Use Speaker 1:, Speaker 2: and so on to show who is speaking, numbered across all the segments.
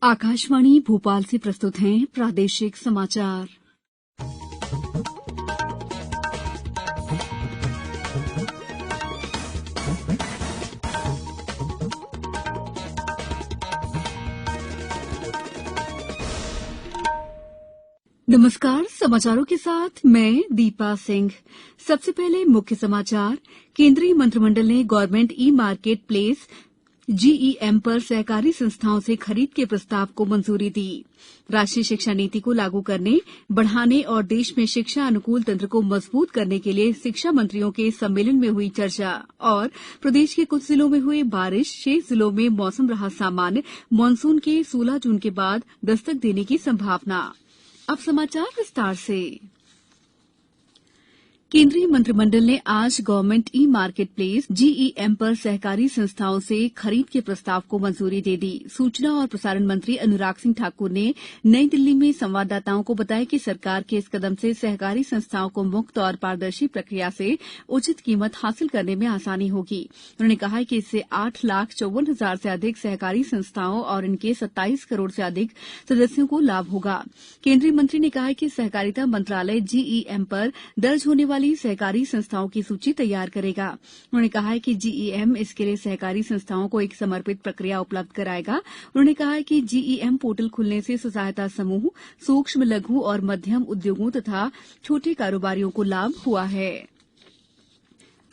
Speaker 1: आकाशवाणी भोपाल से प्रस्तुत हैं प्रादेशिक समाचार। नमस्कार, समाचारों के साथ मैं दीपा सिंह। सबसे पहले मुख्य समाचार। केंद्रीय मंत्रिमंडल ने government e market place GEM पर सहकारी संस्थाओं से खरीद के प्रस्ताव को मंजूरी दी। राष्ट्रीय शिक्षा नीति को लागू करने, बढ़ाने और देश में शिक्षा अनुकूल तंत्र को मजबूत करने के लिए शिक्षा मंत्रियों के सम्मेलन में हुई चर्चा। और प्रदेश के कुछ जिलों में हुई बारिश, शेष जिलों में मौसम रहा सामान्य। मानसून के 16 जून के बाद दस्तक देने की संभावना। अब समाचार विस्तार से। केंद्रीय मंत्रिमंडल ने आज government e market place GEM पर सहकारी संस्थाओं से खरीद के प्रस्ताव को मंजूरी दे दी। सूचना और प्रसारण मंत्री अनुराग सिंह ठाकुर ने नई दिल्ली में संवाददाताओं को बताया कि सरकार के इस कदम से सहकारी संस्थाओं को मुक्त और पारदर्शी प्रक्रिया से उचित कीमत हासिल करने में आसानी होगी। उन्होंने कहा कि इससे 8,54,000 से अधिक सहकारी संस्थाओं और इनके 27 करोड़ से अधिक सदस्यों को लाभ होगा। केंद्रीय मंत्री ने कहा कि सहकारिता मंत्रालय जीईएम पर दर्ज होने वाली सहकारी संस्थाओं की सूची तैयार करेगा। उन्होंने कहा कि जीईएम इसके लिए सहकारी संस्थाओं को एक समर्पित प्रक्रिया उपलब्ध कराएगा। उन्होंने कहा कि जीईएम पोर्टल खुलने से स्वसहायता समूह, सूक्ष्म, लघु और मध्यम उद्योगों तथा छोटे कारोबारियों को लाभ हुआ है।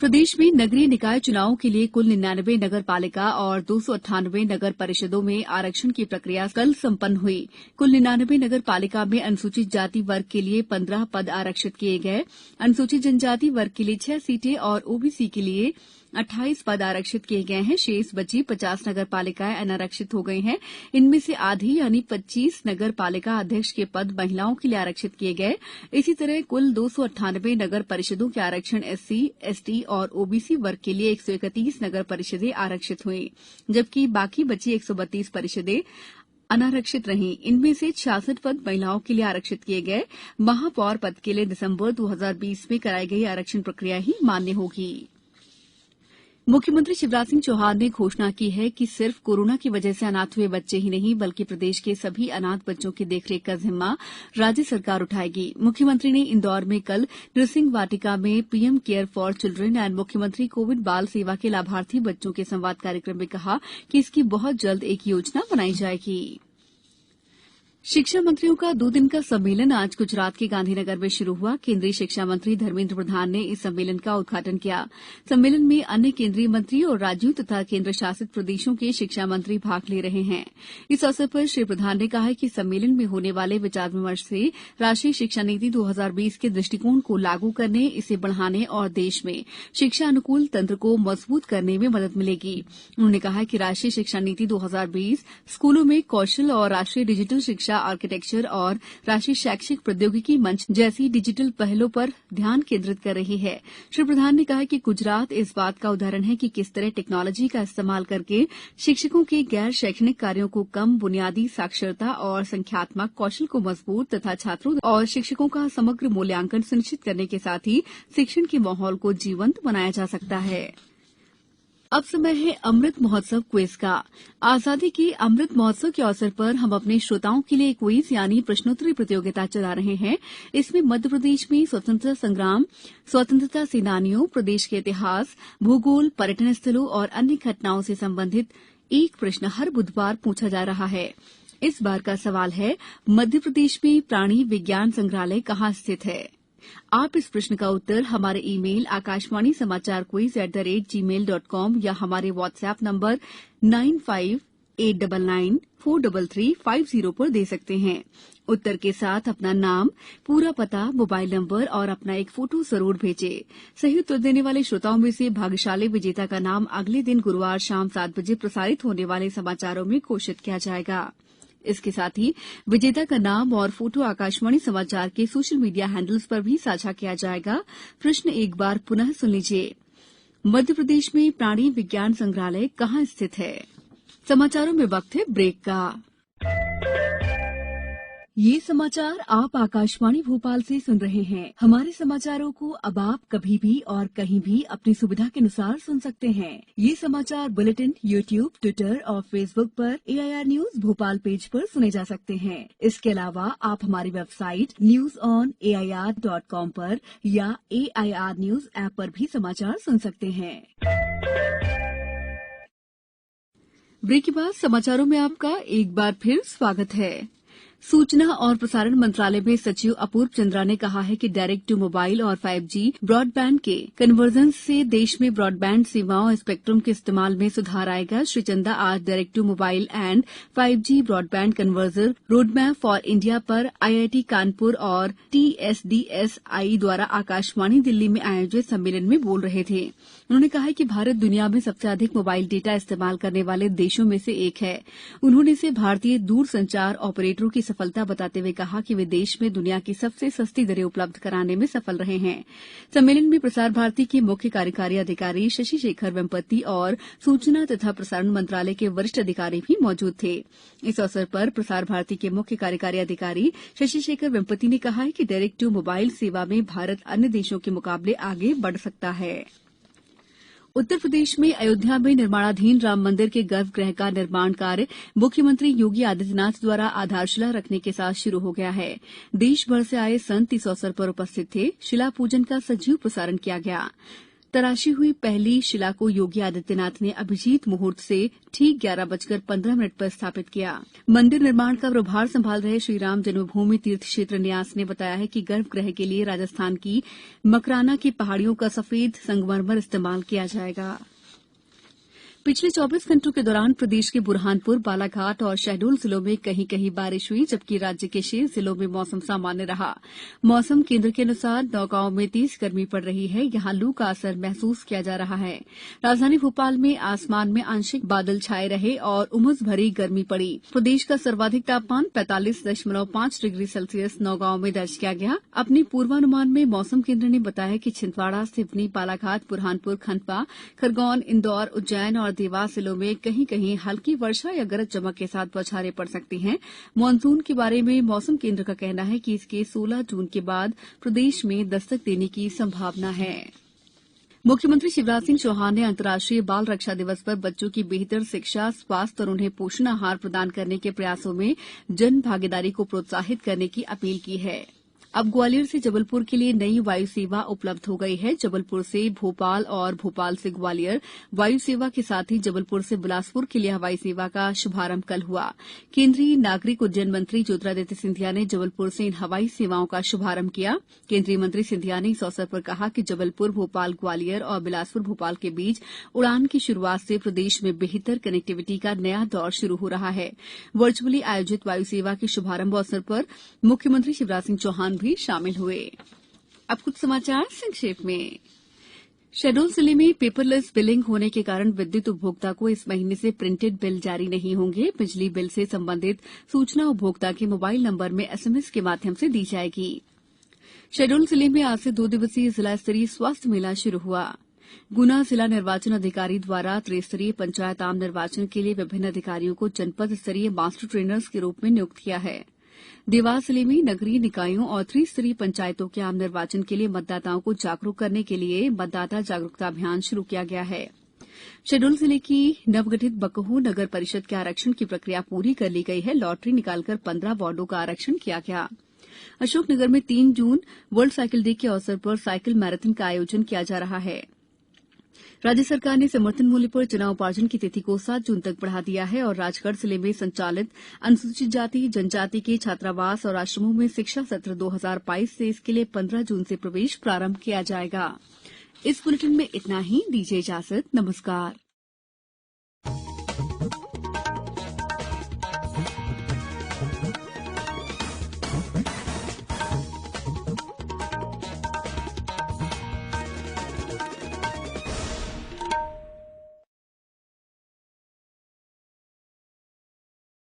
Speaker 1: प्रदेश में नगरीय निकाय चुनावों के लिए कुल 99 नगर पालिका और 298 नगर परिषदों में आरक्षण की प्रक्रिया कल संपन्न हुई। कुल 99 नगर पालिका में अनुसूचित जाति वर्ग के लिए 15 पद आरक्षित किए गए। अनुसूचित जनजाति वर्ग के लिए 6 सीटें और ओबीसी के लिए 28 पद आरक्षित किए गए हैं। शेष बची 50 नगर पालिकाएं अनारक्षित हो गई हैं। इनमें से आधी यानी 25 नगर पालिका अध्यक्ष के पद महिलाओं के लिए आरक्षित किए गए। इसी तरह कुल 298 नगर परिषदों के आरक्षण एससी, एसटी और ओबीसी वर्ग के लिए 131 नगर परिषदें आरक्षित हुई, जबकि बाकी बची 132 परिषदें अनारक्षित रहीं। इनमें से 66 पद महिलाओं के लिए आरक्षित किए गए। महापौर पद के लिए दिसंबर 2020 में कराई गई आरक्षण प्रक्रिया ही मान्य होगी। मुख्यमंत्री शिवराज सिंह चौहान ने घोषणा की है कि सिर्फ कोरोना की वजह से अनाथ हुए बच्चे ही नहीं बल्कि प्रदेश के सभी अनाथ बच्चों की देखरेख का जिम्मा राज्य सरकार उठाएगी। मुख्यमंत्री ने इंदौर में कल नृसिंह वाटिका में PM care for children and मुख्यमंत्री कोविड बाल सेवा के लाभार्थी बच्चों के संवाद कार्यक्रम में कहा कि इसकी बहुत जल्द एक योजना बनाई जाएगी। शिक्षा मंत्रियों का 2 दिन का सम्मेलन आज गुजरात के गांधीनगर में शुरू हुआ। केंद्रीय शिक्षा मंत्री धर्मेंद्र प्रधान ने इस सम्मेलन का उद्घाटन किया। सम्मेलन में अन्य केंद्रीय मंत्री और राज्यों तथा केंद्र शासित प्रदेशों के शिक्षा मंत्री भाग ले रहे हैं। इस अवसर पर श्री प्रधान ने कहा कि सम्मेलन में होने वाले विचार विमर्श से राष्ट्रीय शिक्षा नीति 2020 के दृष्टिकोण को लागू करने, इसे बढ़ाने और देश में शिक्षा अनुकूल तंत्र को मजबूत करने में मदद मिलेगी। उन्होंने कहा कि राष्ट्रीय शिक्षा नीति 2020 स्कूलों में कौशल और राष्ट्रीय डिजिटल शिक्षा आर्किटेक्चर और राष्ट्रीय शैक्षिक प्रौद्योगिकी मंच जैसी डिजिटल पहलों पर ध्यान केंद्रित कर रही है। श्री प्रधान ने कहा कि गुजरात इस बात का उदाहरण है कि किस तरह टेक्नोलॉजी का इस्तेमाल करके शिक्षकों के गैर शैक्षणिक कार्यों को कम, बुनियादी साक्षरता और संख्यात्मक कौशल को मजबूत तथा छात्रों और शिक्षकों का समग्र मूल्यांकन सुनिश्चित करने के साथ ही शिक्षण के माहौल को जीवंत बनाया जा सकता है। अब समय है अमृत महोत्सव क्विज का। आजादी के अमृत महोत्सव के अवसर पर हम अपने श्रोताओं के लिए क्विज यानी प्रश्नोत्तरी प्रतियोगिता चला रहे हैं। इसमें मध्य प्रदेश में स्वतंत्रता संग्राम, स्वतंत्रता सेनानियों, प्रदेश के इतिहास, भूगोल, पर्यटन स्थलों और अन्य घटनाओं से संबंधित एक प्रश्न हर बुधवार पूछा जा रहा है। इस बार का सवाल है, मध्य प्रदेश में प्राणी विज्ञान संग्रहालय कहाँ स्थित है? आप इस प्रश्न का उत्तर हमारे ईमेल आकाशवाणी समाचार quiz@gmail.com या हमारे व्हाट्सएप नंबर 9589943350 पर दे सकते हैं। उत्तर के साथ अपना नाम, पूरा पता, मोबाइल नंबर और अपना एक फोटो जरूर भेजें। सही उत्तर देने वाले श्रोताओं में से भाग्यशाली विजेता का नाम अगले दिन गुरुवार शाम 7 बजे प्रसारित होने वाले समाचारों में घोषित किया जाएगा। इसके साथ ही विजेता का नाम और फोटो आकाशवाणी समाचार के सोशल मीडिया हैंडल्स पर भी साझा किया जाएगा। प्रश्न एक बार पुनः सुन लीजिए। मध्य प्रदेश में प्राणी विज्ञान संग्रहालय कहाँ स्थित है? समाचारों में वक्त है ब्रेक का। ये समाचार आप आकाशवाणी भोपाल से सुन रहे हैं। हमारे समाचारों को अब आप कभी भी और कहीं भी अपनी सुविधा के अनुसार सुन सकते हैं। ये समाचार बुलेटिन YouTube, ट्विटर और फेसबुक पर AIR न्यूज भोपाल पेज पर सुने जा सकते हैं। इसके अलावा आप हमारी वेबसाइट newsonair.com पर या AIR न्यूज ऐप पर भी समाचार सुन सकते हैं। ब्रेक के बाद समाचारों में आपका एक बार फिर स्वागत है। सूचना और प्रसारण मंत्रालय में सचिव अपूर्व चंद्रा ने कहा है कि डायरेक्ट टू मोबाइल और 5G ब्रॉडबैंड के कन्वर्जेंस से देश में ब्रॉडबैंड सेवाओं और स्पेक्ट्रम के इस्तेमाल में सुधार आएगा। श्री चंदा आज direct to mobile and 5G broadband conversion roadmap for India पर IIT कानपुर और TSDSI द्वारा आकाशवाणी दिल्ली में आयोजित सम्मेलन में बोल रहे थे। उन्होंने कहा कि भारत दुनिया में सबसे अधिक मोबाइल डेटा इस्तेमाल करने वाले देशों में से एक है। उन्होंने इसे भारतीय दूरसंचार ऑपरेटरों की सफलता बताते हुए कहा कि वे देश में दुनिया की सबसे सस्ती दरें उपलब्ध कराने में सफल रहे हैं। सम्मेलन में प्रसार भारती के मुख्य कार्यकारी अधिकारी शशि शेखर वेम्पति और सूचना तथा प्रसारण मंत्रालय के वरिष्ठ अधिकारी भी मौजूद थे। इस अवसर पर प्रसार भारती के मुख्य कार्यकारी अधिकारी शशि शेखर वेम्पति ने कहा कि डायरेक्ट टू मोबाइल सेवा में भारत अन्य देशों के मुकाबले आगे बढ़ सकता है। उत्तर प्रदेश में अयोध्या में निर्माणाधीन राम मंदिर के गर्भगृह का निर्माण कार्य मुख्यमंत्री योगी आदित्यनाथ द्वारा आधारशिला रखने के साथ शुरू हो गया है। देश भर से आए संत इस अवसर पर उपस्थित थे। शिला पूजन का सजीव प्रसारण किया गया। तराशी हुई पहली शिला को योगी आदित्यनाथ ने अभिजीत मुहूर्त से ठीक 11:15 पर स्थापित किया। मंदिर निर्माण का प्रभार संभाल रहे श्रीराम जन्मभूमि तीर्थ क्षेत्र न्यास ने बताया है कि गर्भगृह के लिए राजस्थान की मकराना की पहाड़ियों का सफेद संगमरमर इस्तेमाल किया जाएगा। पिछले 24 घंटों के दौरान प्रदेश के बुरहानपुर, बालाघाट और शहडोल जिलों में कहीं कहीं बारिश हुई, जबकि राज्य के शेष जिलों में मौसम सामान्य रहा। मौसम केंद्र के अनुसार नौगांव में तेज गर्मी पड़ रही है। यहां लू का असर महसूस किया जा रहा है। राजधानी भोपाल में आसमान में आंशिक बादल छाए रहे और उमस भरी गर्मी पड़ी। प्रदेश का सर्वाधिक तापमान 45.5 डिग्री सेल्सियस नौगांव में दर्ज किया गया। अपने पूर्वानुमान में मौसम केंद्र ने बताया कि छिंदवाड़ा, सिवनी, बालाघाट, बुरहानपुर, खंडवा, खरगोन, इंदौर, उज्जैन और देवास जिलों में कहीं कहीं हल्की वर्षा या गरज चमक के साथ बौछारें पड़ सकती हैं। मानसून के बारे में मौसम केंद्र का कहना है कि इसके 16 जून के बाद प्रदेश में दस्तक देने की संभावना है। मुख्यमंत्री शिवराज सिंह चौहान ने अंतर्राष्ट्रीय बाल रक्षा दिवस पर बच्चों की बेहतर शिक्षा, स्वास्थ्य और उन्हें पोषण आहार प्रदान करने के प्रयासों में जन भागीदारी को प्रोत्साहित करने की अपील की है। अब ग्वालियर से जबलपुर के लिए नई वायु सेवा उपलब्ध हो गई है। जबलपुर से भोपाल और भोपाल से ग्वालियर वायु सेवा के साथ ही जबलपुर से बिलासपुर के लिए हवाई सेवा का शुभारंभ कल हुआ। केंद्रीय नागरिक उड्डयन मंत्री ज्योतिरादित्य सिंधिया ने जबलपुर से इन हवाई सेवाओं का शुभारंभ किया। केंद्रीय मंत्री सिंधिया ने इस अवसर पर कहा कि जबलपुर, भोपाल, ग्वालियर और बिलासपुर, भोपाल के बीच उड़ान की शुरुआत से प्रदेश में बेहतर कनेक्टिविटी का नया दौर शुरू हो रहा है। वर्चुअली आयोजित वायु सेवा के शुभारंभ अवसर पर मुख्यमंत्री शिवराज सिंह चौहान भी शामिल हुए। अब कुछ समाचार संक्षेप में। शहडोल जिले में पेपरलेस बिलिंग होने के कारण विद्युत उपभोक्ता को इस महीने से प्रिंटेड बिल जारी नहीं होंगे। बिजली बिल से संबंधित सूचना उपभोक्ता के मोबाइल नंबर में SMS के माध्यम से दी जाएगी। शहडोल जिले में आज से 2 दिवसीय जिला स्तरीय स्वास्थ्य मेला शुरू हुआ। गुना जिला निर्वाचन अधिकारी द्वारा त्रिस्तरीय पंचायत आम निर्वाचन के लिए विभिन्न अधिकारियों को जनपद स्तरीय मास्टर ट्रेनर्स के रूप में नियुक्त किया है। देवास जिले में नगरीय निकायों और त्रिस्तरीय पंचायतों के आम निर्वाचन के लिए मतदाताओं को जागरूक करने के लिए मतदाता जागरूकता अभियान शुरू किया गया है। शहडोल जिले की नवगठित बकहो नगर परिषद के आरक्षण की प्रक्रिया पूरी कर ली गई है। लॉटरी निकालकर 15 वार्डों का आरक्षण किया गया। अशोकनगर में 3 जून वर्ल्ड साइकिल डे के अवसर पर साइकिल मैराथन का आयोजन किया जा रहा है। राज्य सरकार ने समर्थन मूल्य पर चना उपार्जन की तिथि को 7 जून तक बढ़ा दिया है और राजगढ़ जिले में संचालित अनुसूचित जाति जनजाति के छात्रावास और आश्रमों में शिक्षा सत्र 2022 से इसके लिए 15 जून से प्रवेश प्रारंभ किया जाएगा। इस बुलेटिन में इतना ही। दीजिए इजाजत। नमस्कार।